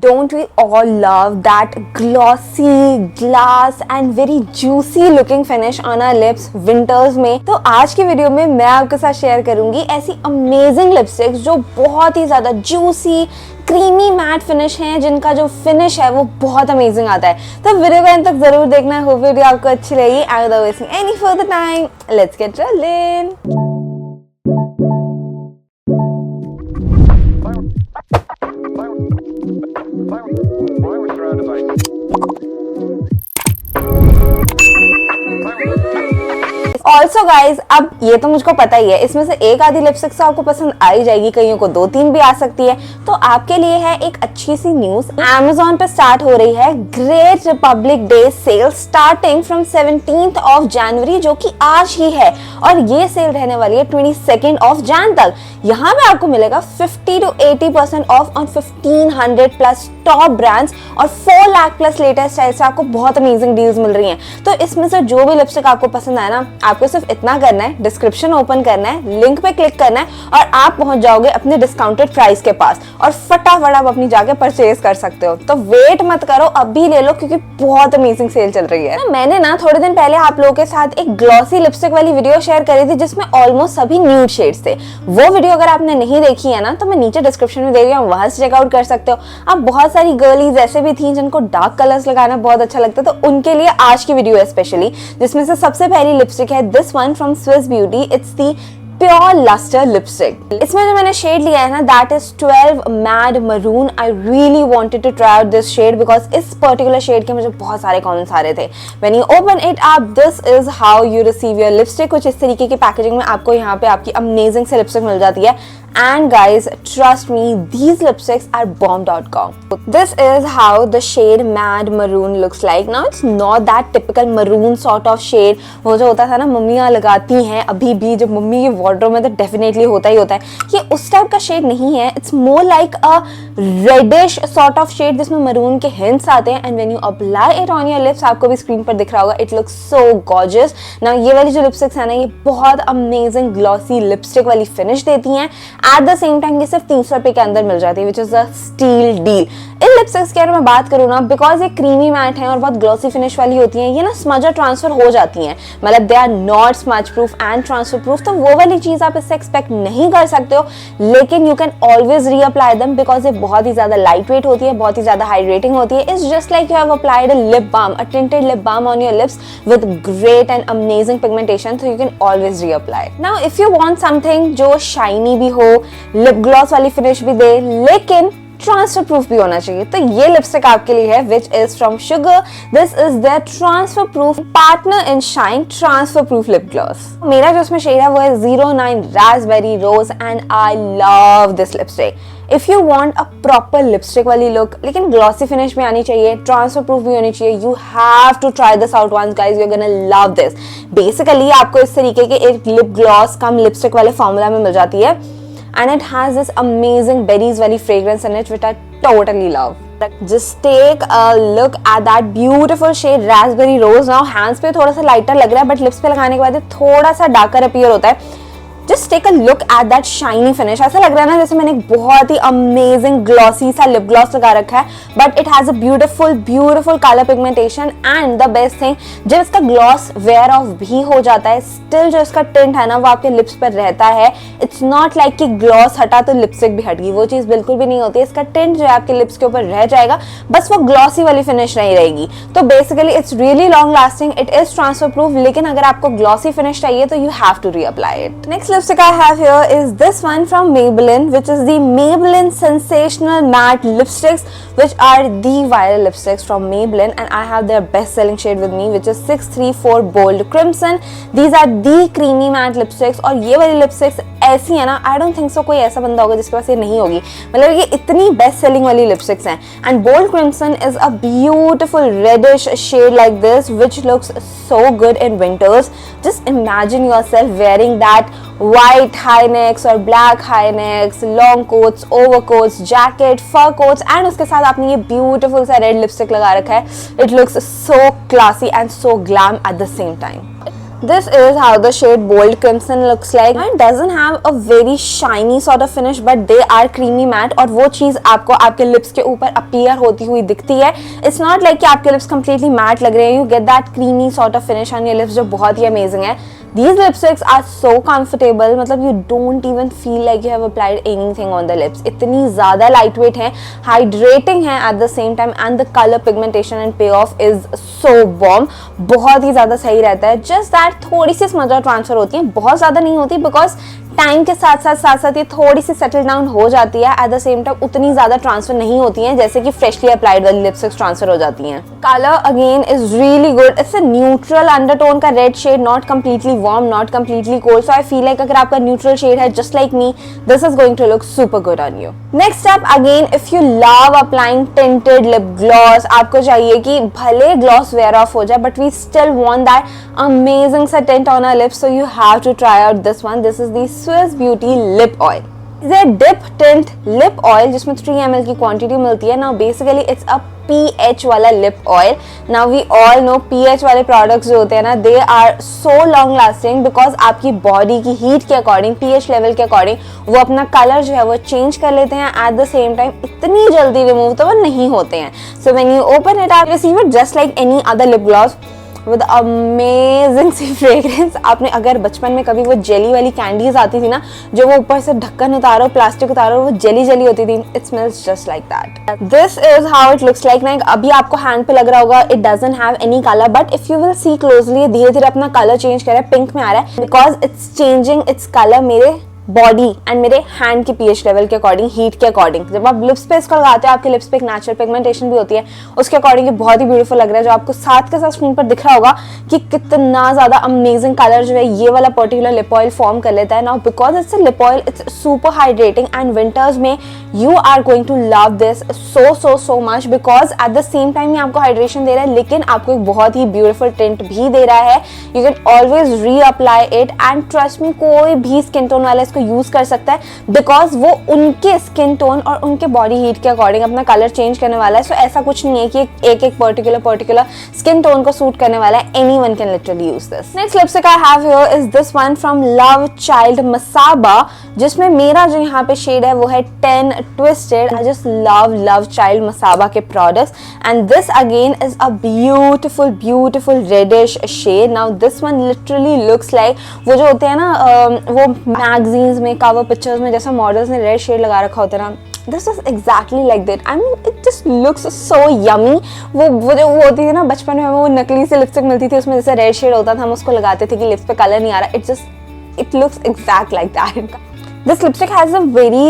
don't we all love that glossy, glass and very juicy looking finish on our lips winters में। तो आज की video में मैं आपके साथ शेयर करूंगी ऐसी अमेजिंग लिपस्टिक्स जो बहुत ही ज्यादा juicy, क्रीमी मैट फिनिश हैं, जिनका जो फिनिश है वो बहुत अमेजिंग आता है। तो वीडियो को अंत तक जरूर देखना। होप वीडियो आपको अच्छी लगी। Without wasting any further time, let's get rolling. Also guys, अब ये तो मुझको पता ही है, इसमें से एक आधी लिपस्टिक तो आपको पसंद आ ही जाएगी, कईयों को 2-3 भी आ सकती है। तो आपके लिए है एक अच्छी सी न्यूज। Amazon पे स्टार्ट हो रही है great republic day sale starting from 17th of January, जो कि आज ही है, और ये सेल रहने वाली है 22nd ऑफ जन तक। यहाँ पे आपको मिलेगा 50 to 80% of on 1500 plus top brands और 4 लाख प्लस लेटेस्ट स्टाइल से आपको बहुत अमेजिंग डील्स मिल रही हैं। तो इसमें से जो भी लिपस्टिक आपको पसंद आए ना, आपको सिर्फ इतना करना है, डिस्क्रिप्शन ओपन करना है, लिंक पे क्लिक करना है और आप पहुंच जाओगे अपने डिस्काउंटेड प्राइस के पास और फटाफट आप अपनी जाके परचेज कर सकते हो। तो वेट मत करो, अभी ले लो, क्योंकि बहुत अमेजिंग सेल चल रही है। तो मैंने ना थोड़े दिन पहले आप लोगों के साथ एक ग्लॉसी लिपस्टिक वाली वीडियो शेयर करी थी जिसमें ऑलमोस्ट सभी न्यूड शेड्स थे। वो वीडियो अगर आपने नहीं देखी है ना, तो मैं नीचे डिस्क्रिप्शन में दे रही हूँ, वहां से चेकआउट कर सकते हो। अब बहुत सारी गर्लीज ऐसे भी थी जिनको डार्क कलर्स लगाना बहुत अच्छा लगता है, तो उनके लिए आज की वीडियो है स्पेशली, जिसमें से सबसे पहली लिपस्टिक है this one from Swiss Beauty. It's the pure lustre lipstick. इसमें जो मैंने शेड लिया है ना, that is 12 mad maroon. I really wanted to try out this shade because इस पर्टिकुलर शेड के मुझे बहुत सारे कमेंट्स आ रहे थे। When you open it up, this is how you receive your lipstick. कुछ इस तरीके की पैकेजिंग में आपको यहाँ पे आपकी अमेजिंग से लिपस्टिक मिल जाती है। And guys, trust me, these lipsticks are bomb.com. This is how the shade Mad Maroon looks like. Now it's not that typical maroon sort of shade. वो जो होता था ना, मम्मियाँ लगाती हैं अभी भी, जो मम्मी की वार्डरोब में तो डेफिनेटली होता ही होता है। ये उस टाइप का शेड नहीं है। It's more like a reddish sort of shade जिसमें maroon के hints आते हैं। And when you apply it on your lips, आपको भी स्क्रीन पर दिख रहा होगा, it looks so gorgeous. Now ये वाली जो लिपस्टिक्स है ना, ये बहुत अमेजिंग ग्लॉसी लिपस्टिक वाली फिनिश देती हैं। एट द सेम टाइम ये सिर्फ 300 रुपए के अंदर मिल जाती है, which is a steal deal. In lipsticks की अगर मैं बात करूँ ना, बिकॉज ये क्रीमी मैट है और बहुत ग्लॉसी फिनिश वाली होती हैं, ये ना स्मजर ट्रांसफर हो जाती हैं, मतलब they are not smudge proof and transfer proof. तो वो वाली चीज आप इससे एक्सपेक्ट नहीं कर सकते हो, लेकिन you can always reapply them because ये बहुत ही ज्यादा लाइट वेट होती है, बहुत ही ज्यादा हाइड्रेटिंग होती है। It's just like you have applied a lip balm, a tinted lip balm on your lips with great and amazing pigmentation, so you can always reapply. Now if you want something जो shiny भी हो, lip gloss वाली finish भी दे, लेकिन transfer proof भी होना चाहिए, तो ये लिपस्टिक आपके लिए है, which is from Sugar. This is the transfer proof partner in shine transfer proof lip gloss. मेरा जो इसमें शेड है वो है 09 raspberry rose and I love this lipstick. If you want a proper lipstick वाली लुक, लेकिन glossy finish भी आनी चाहिए, ट्रांसफर प्रूफ भी होनी चाहिए, you have to try this out once guys, you are gonna love this. Basically आपको इस तरीके के एक लिप ग्लॉस कम लिपस्टिक वाले फॉर्मूला में मिल जाती है, and it has this amazing berries वाली fragrance in it which I totally love. Just take a look at that beautiful shade raspberry rose. Now hands पे थोड़ा सा लाइटर लग रहा है, बट लिप्स पे लगाने के बाद ये थोड़ा सा डार्कर अपीयर होता है। Just take a look at that shiny finish. ऐसा लग रहा है ना जैसे मैंने एक बहुत ही amazing glossy सा lip gloss लगा रखा है, but it has a beautiful color pigmentation and the best thing, जब इसका gloss wear off भी हो जाता है, still जो इसका tint है ना वो आपके lips पर रहता है। It's not like कि gloss हटा तो lipstick भी हट गई, वो चीज़ बिल्कुल भी नहीं होती है। इसका tint जो है आपके lips के ऊपर रह जाएगा, बस वो glossy वाली finish नहीं रहेगी। तो basically it's really long lasting, it is transfer proof, लेकिन अगर आपको glossy finish चाहिए तो you have to reapply it. Next lipstick I have here is this one from Maybelline, which is the Maybelline Sensational Matte Lipsticks, which are the viral lipsticks from Maybelline, and I have their best selling shade with me, which is 634 Bold Crimson. These are the creamy matte lipsticks, और ये वाली lipsticks ऐसी है ना, I don't think so कोई ऐसा बंदा होगा जिसके पास ये नहीं होगी, मतलब ये इतनी बेस्ट सेलिंग वाली लिपस्टिक्स हैं। And Bold Crimson is a beautiful reddish shade like this, which looks so good in winters. Just imagine yourself wearing that white high necks और black high necks, long coats, overcoats, jacket, fur coats, and उसके साथ आपने ये beautiful सा red lipstick लगा रखा है। It looks so classy and so glam at the same time. This is how the shade Bold Crimson looks like. It doesn't have a very shiny sort of finish, but they are creamy matte, और वो चीज आपको आपके lips के ऊपर appear होती हुई दिखती है. It's not like कि आपके लिप्स completely matte लग रहे हैं. You get that creamy sort of finish on your lips जो बहुत ही amazing है. These lipsticks are so comfortable, मतलब you don't even feel like you have applied anything on the lips. इतनी ज़्यादा lightweight हैं, hydrating हैं at the same time, and the color pigmentation and payoff is so warm. बहुत ही ज़्यादा सही रहता है. Just that थोड़ी सी smudge ट्रांसफर होती है, बहुत ज़्यादा नहीं होती, because टाइम के साथ साथ ये थोड़ी सी सेटल डाउन हो जाती है. एट द सेम टाइम उतनी ज्यादा ट्रांसफर नहीं होती है जैसे कि फ्रेशली अप्लाइड वाली लिपस्टिक्स ट्रांसफर हो जाती हैं. Colour again is really good. It's a neutral undertone का red shade, not completely warm, not completely cold. So I feel like अगर आपका न्यूट्रल शेड है just like me, this is going to look super good on you. Next step again, if you love applying tinted lip gloss, आपको चाहिए कि भले gloss wear off हो जाए but we still want that amazing सा tint on our lips, so you have to try out this one. This is the Swiss Beauty Lip Oil. It's a dip tint lip oil जिसमें 3 ml की quantity मिलती है. Now basically it's a pH वाला lip oil. Now we all know pH वाले products जो होते हैं ना, they are so long lasting because आपकी बॉडी की हीट के अकॉर्डिंग, pH लेवल के अकॉर्डिंग वो अपना कलर जो है वो चेंज कर लेते हैं. एट द सेम टाइम इतनी जल्दी रिमूव तो वो नहीं होते हैं. So when you open it आप receive it just like any other lip gloss with amazing sea fragrance. आपने अगर बचपन में कभी वो जेली वाली कैंडीज आती थी ना, जो वो ऊपर से ढक्कन उतारो, प्लास्टिक उतारो, वो जेली जेली होती थी, it smells just like that. This is how it looks like. अभी आपको हैंड पे लग रहा होगा it doesn't have any colour, but if you will see closely धीरे धीरे अपना कलर चेंज कर रहा है, पिंक में आ रहा है, because it's changing its colour मेरे बॉडी एंड मेरे हैंड के पीएच लेवल के अकॉर्डिंग, हीट के अकॉर्डिंग. जब आप लिप्स पे इसको लगाते हो, आपके लिप्स पे एक नेचुरल पिगमेंटेशन भी होती है, उसके अकॉर्डिंग ये बहुत ही ब्यूटीफुल लग रहा है. जो आपको साथ के साथ स्क्रीन पर दिख रहा होगा कि कितना ज्यादा अमेजिंग कलर जो है ये वाला पर्टिकुलर लिप ऑयल फॉर्म कर लेता है. Now because it's a lip oil, it's super hydrating and winters में you are going to love this so much, because at the same time ये आपको हाइड्रेशन दे रहा है लेकिन आपको एक बहुत ही ब्यूटीफुल टिंट भी दे रहा है. यू कैन ऑलवेज री apply it and trust me, कोई भी स्किन टोन वाला इसको यूज कर सकता है, बिकॉज वो उनके स्किन टोन और उनके बॉडी हीट के अकॉर्डिंग अपना कलर चेंज करने वाला है. सो ऐसा कुछ नहीं है कि एक पर्टिकुलर स्किन टोन को सूट करने वाला है. Anyone can literally use this. Next lipstick I have here is this one from love child Masaba, जिसमें मेरा जो यहाँ पे शेड है वो है 10 Twisted. I just love child Masaba के products and this again is a beautiful reddish shade. Now this one literally looks like वो जो होते हैं ना वो मैगजीन्स में कवर पिक्चर्स में जैसा मॉडल्स ने रेड शेड लगा रखा होता है ना, this is exactly like that. I mean it just looks so yummy. वो जो वो होती थी ना बचपन में, वो नकली से लिपस्टिक मिलती थी, उसमें जैसे रेड शेड होता था, हम उसको लगाते थे कि लिप्स पे कलर नहीं आ रहा. It looks exact like that. This lipstick has a very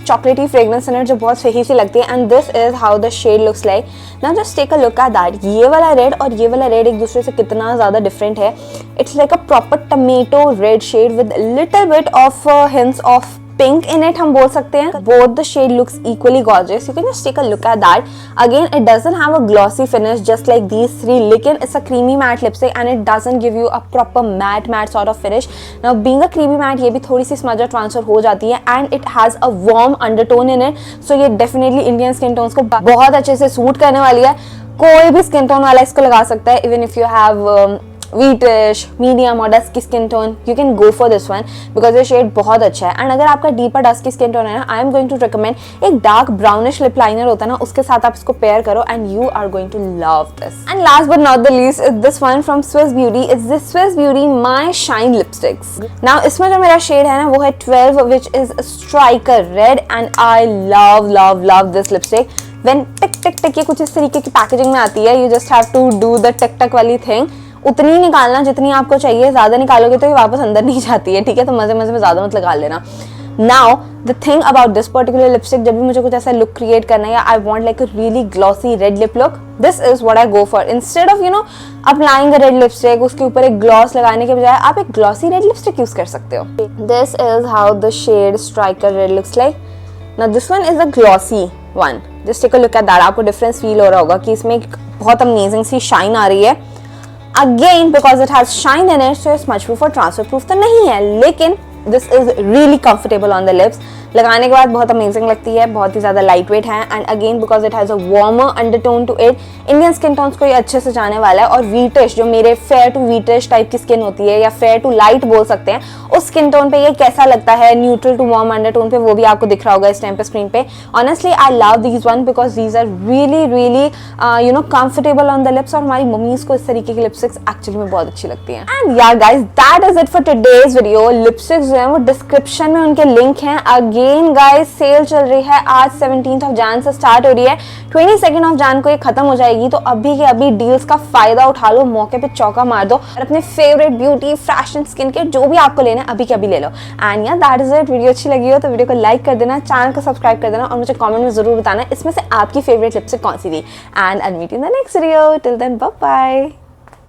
chocolatey fragrance in it जो बहुत सही सी लगती है. And this is how the shade looks like. Now just take a look at that. ये वाला रेड और ये वाला रेड एक दूसरे से कितना ज़्यादा डिफरेंट है. It's like a proper tomato red shade with little bit of hints of pink in it, हम बोल सकते हैं. Both the shade looks equally gorgeous. You can just take a look at that. Again, it doesn't have a glossy finish just like these three, लेकिन it's a creamy matte lipstick and it doesn't give you a proper matte sort of finish. Now being a creamy matte, ये भी थोड़ी सी smudge transfer हो जाती है and it has a warm undertone in it. So ये definitely Indian skin tones को बहुत अच्छे से सूट करने वाली है. कोई भी स्किन टोन वाला इसको लगा सकता है. Even if you have wheatish, medium और dusky skin tone, you can go for this one because ये शेड बहुत अच्छा है. एंड अगर आपका डीपर डस्की स्किन टोन है ना, I am going to recommend एक डार्क ब्राउनिश लिप लाइनर होता है ना, उसके साथ आप इसको पेयर करो and you are going to love this. And last but not the least is this one from Swiss Beauty. It's this Swiss Beauty my shine lipsticks. Now इसमें जो मेरा शेड है ना वो है 12 which is striker red and I love this lipstick. When टिक ये कुछ इस तरीके की पैकेजिंग में आती है, you just have to do the tick वाली थिंग. उतनी निकालना जितनी आपको चाहिए, ज्यादा निकालोगे तो ये वापस अंदर नहीं जाती है, ठीक है. तो मजे में ज्यादा मत लगा लेना. Now the thing about this particular lipstick, जब भी मुझे कुछ ऐसा लुक क्रिएट करना है या I want like a really glossy red lip look, this is what I go for. Instead of applying red lipstick, उसके ऊपर एक ग्लॉस लगाने के बजाय आप एक ग्लॉसी रेड लिपस्टिक यूज कर सकते हो. This is how the shade striker red looks like. Now this one is a glossy one. Just take a look at that. आपको डिफरेंस फील हो रहा होगा कि इसमें बहुत अमेजिंग सी शाइन आ रही है. Again, because it has shine in it, so smudge proof और transfer proof तो नहीं है, लेकिन this is really comfortable on the lips. लगाने के बाद बहुत अमेजिंग लगती है, बहुत ही ज़्यादा लाइट वेट है and again because it has a warmer undertone to it, Indian skin tones को ये अच्छे से जाने वाला है। और वीटिश, जो मेरे फेयर टू वीटिश टाइप की स्किन होती है या फेयर टू लाइट बोल सकते हैं, उस स्किन टोन पे ये कैसा लगता है न्यूट्रल टू वार्म अंडरटोन पे, वो भी आपको दिख रहा होगा इस टाइम पे स्क्रीन पे। Honestly I love these one because these are really really you know comfortable on the lips, और हमारी मम्मीज को इस तरीके की लिपस्टिक्स एक्चुअली में बहुत अच्छी लगती हैं। एंड यार guys, that is it for today's video. Lipsticks जो है वो डिस्क्रिप्शन में उनके लिंक हैं। अगेन गाइस, सेल चल रही है, आज 17 जैन से स्टार्ट हो रही है, 22 जैन को ये खत्म हो जाएगी। तो अभी के अभी डील्स का फायदा उठा लो, मौके पे चौका मार दो और अपने favourite beauty, fashion, skin care जो भी आपको लेना है अभी के अभी ले लो। एंड यार दैट इज इट। वीडियो अच्छी लगी हो तो वीडियो को लाइक कर देना, चैनल को सब्सक्राइब कर देना और मुझे कमेंट में जरूर बताना इसमें से आपकी फेवरेट लिपस्टिक कौन सी थी। And I meet in the next video, till then bye bye.